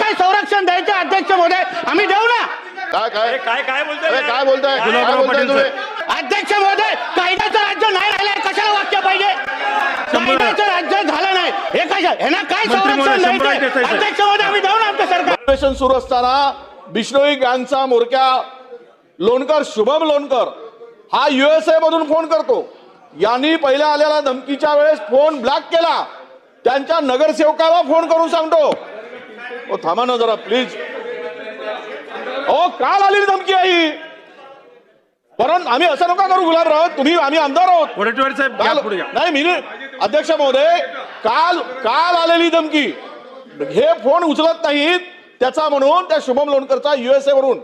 काय संरक्षण द्यायचं अध्यक्ष महोदय आम्ही देऊ ना. काय बोलताय तुम्ही? अध्यक्ष महोदय कायद्याचं राज्य नाही राहिलंय, कशाला वाक्य पाहिजे? कायद्याचं राज्य झालं नाही हे कशा ह्यांना काय संरक्षण द्यायचं अध्यक्ष महोदय आम्ही देऊ ना. आमचं सरकार ऑपरेशन सुरू असताना बिश्नोई गँगचा म्होरक्या लोणकर शुभम लोणकर हा USA मधून फोन करतो. यांनी पहिल्या आलेल्या धमकीच्या वेळेस फोन ब्लॉक केला. त्यांच्या नगरसेवकाला फोन करून सांगतो, ओ थांबा ना जरा प्लीज, ओ काल आलेली धमकी आहे. परंतु आम्ही असं नका करू गुलाबराव, तुम्ही आम्ही आमदार आहोत. नाही मी अध्यक्ष महोदय, काल आलेली धमकी हे फोन उचलत नाहीत त्याचा म्हणून त्या शुभम लोणकरचा USA वरून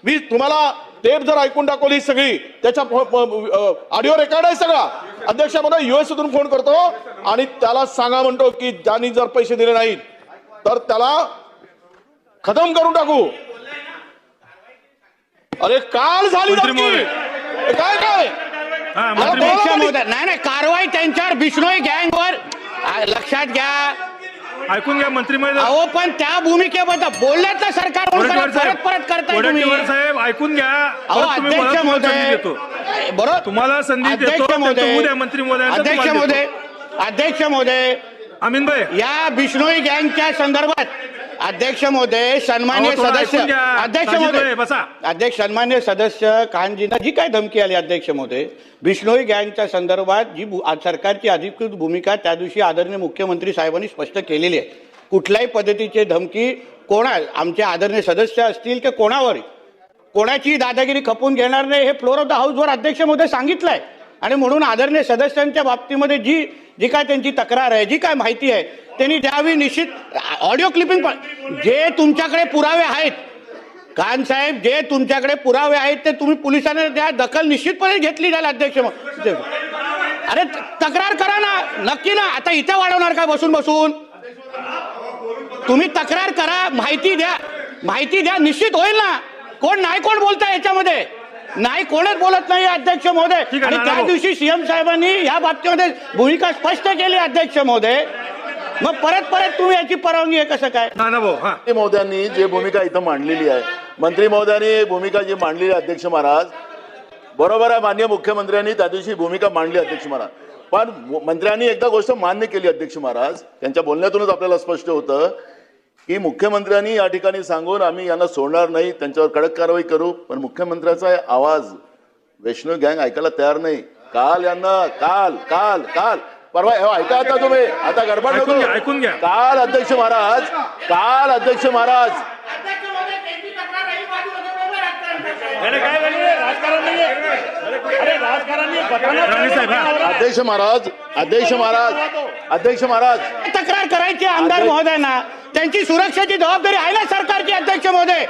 मी तुम्हाला टेप जर ऐकून दाखवली सगळी, त्याच्या ऑडिओ रेकॉर्ड आहे सगळा. अध्यक्ष महोदय US मधून फोन करतो आणि त्याला सांगा म्हणतो की ज्यांनी जर पैसे दिले नाहीत तर त्याला खतम करून टाकू. अरे काल झाली धमकी, काय अध्यक्ष महोदय नाही कारवाई त्यांच्यावर बिश्नोई गँगवर लक्षात घ्या. ऐकून घ्या मंत्री महोदय. अहो पण त्या भूमिकेबद्दल बोलल्यात ना सरकार परत करताय तुम्ही. साहेब ऐकून घ्या. अध्यक्ष महोदय बरोबर तुम्हाला संधी देतो. उद्या मंत्री महोदय. अध्यक्ष महोदय अमीन भाई या बिश्नोई गँगच्या संदर्भात अध्यक्ष महोदय सन्मान्य सदस्य अध्यक्ष सन्मान्य सदस्य कानजींना जी काय धमकी आली अध्यक्ष महोदय बिश्नोई गँगच्या संदर्भात जी सरकारची अधिकृत भूमिका त्या दिवशी आदरणीय मुख्यमंत्री साहेबांनी स्पष्ट केलेली आहे. कुठल्याही पद्धतीची धमकी आमचे आदरणीय सदस्य असतील की कोणाची दादागिरी खपून घेणार नाही हे फ्लोर ऑफ द हाऊसवर अध्यक्ष महोदय सांगितलंय. आणि म्हणून आदरणीय सदस्यांच्या बाबतीमध्ये जी काय त्यांची तक्रार आहे, जी काय माहिती आहे त्यांनी द्यावी. निश्चित ऑडिओ क्लिपिंग पण जे तुमच्याकडे पुरावे आहेत कान साहेब, जे तुमच्याकडे पुरावे आहेत ते तुम्ही पोलिसांना द्या, दखल निश्चितपणे घेतली जाईल अध्यक्ष. अरे तक्रार करा ना, नक्की ना. आता इथे वाढवणार काय बसून तुम्ही तक्रार करा, माहिती द्या, निश्चित होईल ना. कोण बोलताय याच्यामध्ये? नाही, कोणच बोलत नाही अध्यक्ष महोदय. आणि त्या दिवशी सीएम साहेबांनी या बाबतीमध्ये भूमिका स्पष्ट केली अध्यक्ष महोदय. मग परत तुम्ही याची परवानगी आहे कसं काय? मंत्री महोदयांनी जे भूमिका इथं मांडलेली आहे, मंत्री महोदयांनी भूमिका जी मांडलेली आहे अध्यक्ष महाराज, बरोबर आहे. माननीय मुख्यमंत्र्यांनी त्या दिवशी भूमिका मांडली अध्यक्ष महाराज. पण मंत्र्यांनी एकदा गोष्ट मान्य केली अध्यक्ष महाराज, त्यांच्या बोलण्यातूनच आपल्याला स्पष्ट होतं की मुख्यमंत्र्यांनी या ठिकाणी सांगून आम्ही यांना सोडणार नाही, त्यांच्यावर कडक कारवाई करू. पण मुख्यमंत्र्याचा आवाज वैष्णव गँग ऐकायला तयार नाही. काल यांना काल परवा ऐका आता तुम्ही, आता गडबड ऐकून घ्या. काल अध्यक्ष महाराज अध्यक्ष महाराज तक्रार करायची आमदार महोदयांना, त्यांची सुरक्षेची जबाबदारी आहे ना सरकारची अध्यक्ष महोदय.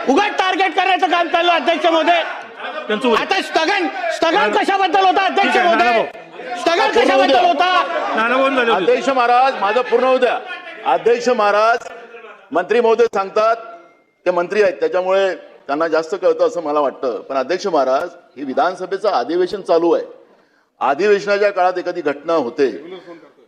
उगाच टार्गेट करण्याचं काम चाललं अध्यक्ष महोदय. आता स्थगन कशाबद्दल होता अध्यक्ष महोदय? स्थगन कशाबद्दल होता अध्यक्ष महाराज? माझं पूर्ण होऊ द्या. अध्यक्ष महाराज, मंत्री महोदय सांगतात, ते मंत्री आहेत त्याच्यामुळे त्यांना जास्त कळतं असं मला वाटतं. पण अध्यक्ष महाराज, ही विधानसभेचं अधिवेशन चालू आहे. अधिवेशनाच्या काळात एखादी घटना होते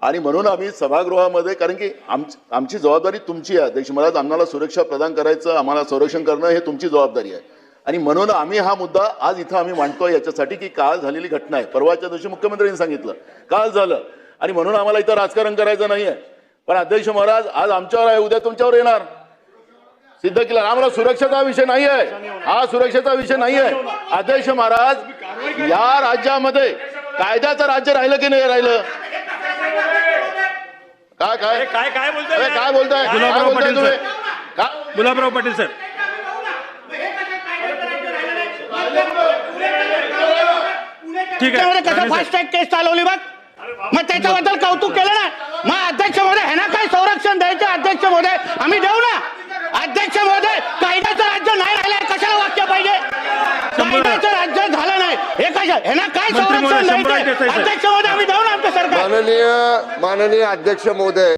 आणि म्हणून आम्ही सभागृहामध्ये, कारण की आमची जबाबदारी तुमची आहे अध्यक्ष महाराज, आम्हाला सुरक्षा प्रदान करायचं, आम्हाला संरक्षण करणं हे तुमची जबाबदारी आहे. आणि म्हणून आम्ही हा मुद्दा आज इथं आम्ही मांडतोय याच्यासाठी की काल झालेली घटना आहे. परवाच्या दिवशी मुख्यमंत्र्यांनी सांगितलं काल झालं आणि म्हणून आम्हाला इथं राजकारण करायचं नाहीये. पण अध्यक्ष महाराज, आज आमच्यावर आहे, उद्या तुमच्यावर येणार. सिद्ध केलं. आम्हाला सुरक्षेचा विषय नाही आहे, हा सुरक्षेचा विषय नाही आहे अध्यक्ष महाराज. या राज्यामध्ये कायद्याचं राज्य राहिलं की नाही राहिलं? काय बोलताय तुम्ही? गुलाबराव पाटील साहेब, ठीक आहे. कसं फास्ट ट्रॅक केस चालवली बघ, मग त्याच्याबद्दल कौतुक केलं ना. मग अध्यक्ष महोदय ह्यांना काय संरक्षण द्यायचं अध्यक्ष महोदय आम्ही देऊ ना. अध्यक्ष महोदय कायद्याचं राज्य नाही राहिलंय, कशाला वाक्य पाहिजे? कायद्याचं राज्य झालं नाही हे कशा ह्यांना काय संरक्षण द्यायचं अध्यक्ष महोदय आम्ही देऊ ना आमचं सरकार. माननीय अध्यक्ष महोदय.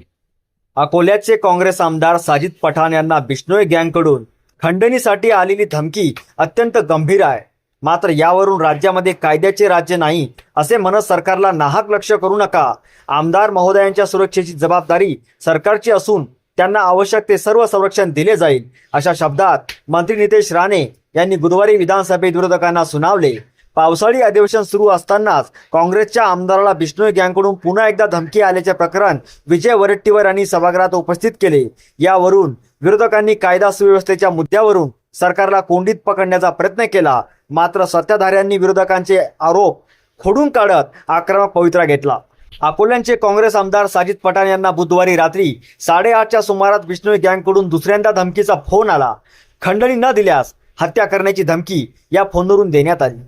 अकोल्याचे काँग्रेस आमदार साजिद पठाण यांना बिश्नोई गँगकडून खंडणीसाठी आलेली धमकी अत्यंत गंभीर आहे. मात्र यावरून राज्यामध्ये कायद्याचे राज्य नाही असे म्हणत सरकारला नाहक लक्ष करू नका. आमदार महोदयांच्या सुरक्षेची जबाबदारी सरकारची असून त्यांना आवश्यक ते सर्व संरक्षण दिले जाईल अशा शब्दात मंत्री नितेश राणे यांनी बुधवारी विधानसभेत विरोधकांना सुनावले. पावसाळी अधिवेशन सुरू असतानाच काँग्रेसच्या आमदाराला बिश्नोई गँगकडून पुन्हा एकदा धमकी आल्याचे प्रकरण विजय वडेट्टीवार यांनी सभागृहात उपस्थित केले. यावरून विरोधकांनी कायदा सुव्यवस्थेच्या मुद्द्यावरून सरकारला कोंडीत पकडण्याचा प्रयत्न केला. मात्र सत्ताधाऱ्यांनी विरोधकांचे आरोप खोडून काढत आक्रमक पवित्रा घेतला. अकोल्याचे काँग्रेस आमदार साजिद पठाण यांना बुधवारी रात्री 8:30च्या सुमारास बिश्नोई गँगकडून दुसऱ्यांदा धमकीचा फोन आला. खंडणी न दिल्यास हत्या करण्याची धमकी या फोनवरून देण्यात आली.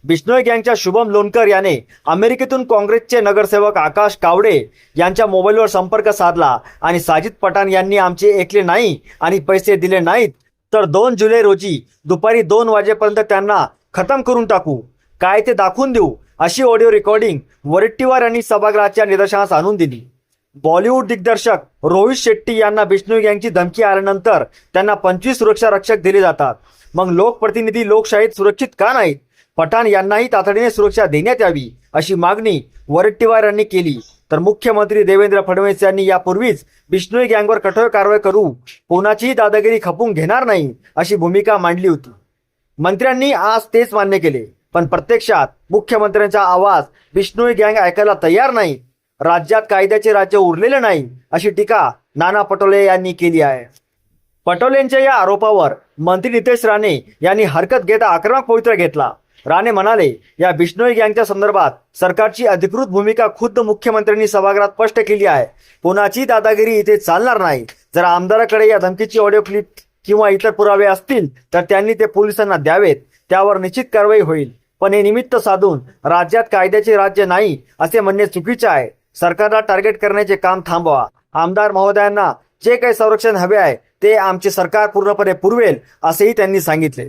बिश्नोई गँगच्या शुभम लोणकर याने अमेरिकेतून काँग्रेसचे नगरसेवक आकाश कावडे यांच्या मोबाईलवर संपर्क साधला आणि साजिद पठाण यांनी आमचे ऐकले नाही आणि पैसे दिले नाहीत तर 2 जुलै रोजी दुपारी 2 वाजेपर्यंत त्यांना खतम करून टाकू, काय ते दाखवून देऊ अशी ऑडिओ रेकॉर्डिंग वडेट्टीवार यांनी सभागृहाच्या निदर्शनास आणून दिली. बॉलिवूड दिग्दर्शक रोहित शेट्टी यांना बिश्नोई गँगची धमकी आल्यानंतर त्यांना 25 सुरक्षा रक्षक दिले जातात. मग लोकप्रतिनिधी लोकशाहीत सुरक्षित का नाहीत? पठाण यांनाही तातडीने सुरक्षा देण्यात यावी अशी मागणी वडेट्टीवार यांनी केली. तर मुख्यमंत्री देवेंद्र फडणवीस यांनी यापूर्वीच बिश्नोई गँगवर कठोर कारवाई करू, कोणाचीही दादागिरी खपून घेणार नाही अशी भूमिका मांडली होती. मंत्र्यांनी आज तेच मान्य केले, पण प्रत्यक्षात मुख्यमंत्र्यांचा आवाज बिश्नोई गँग ऐकायला तयार नाही. राज्यात कायद्याचे राज्य उरलेले नाही अशी टीका नाना पटोले यांनी केली आहे. पटोलेंच्या या आरोपावर मंत्री नितेश राणे यांनी हरकत घेता आक्रमक पवित्रा घेतला. राणे म्हणाले, या बिश्नोई गँगच्या संदर्भात सरकारची अधिकृत भूमिका खुद्द मुख्यमंत्र्यांनी सभागृहात स्पष्ट केली आहे. कोणाची दादागिरी इथे चालणार नाही. जर आमदाराकडे या धमकीची ऑडिओ क्लिप किंवा इतर पुरावे असतील तर त्यांनी ते पोलिसांना द्यावेत, त्यावर निश्चित कारवाई होईल. पण हे निमित्त साधून राज्यात कायद्याचे राज्य नाही असे म्हणणे चुकीचे आहे. सरकारला टार्गेट करण्याचे काम थांबवा. आमदार महोदयांना जे काही संरक्षण हवे आहे ते आमचे सरकार पूर्णपणे पुरवेल असेही त्यांनी सांगितले.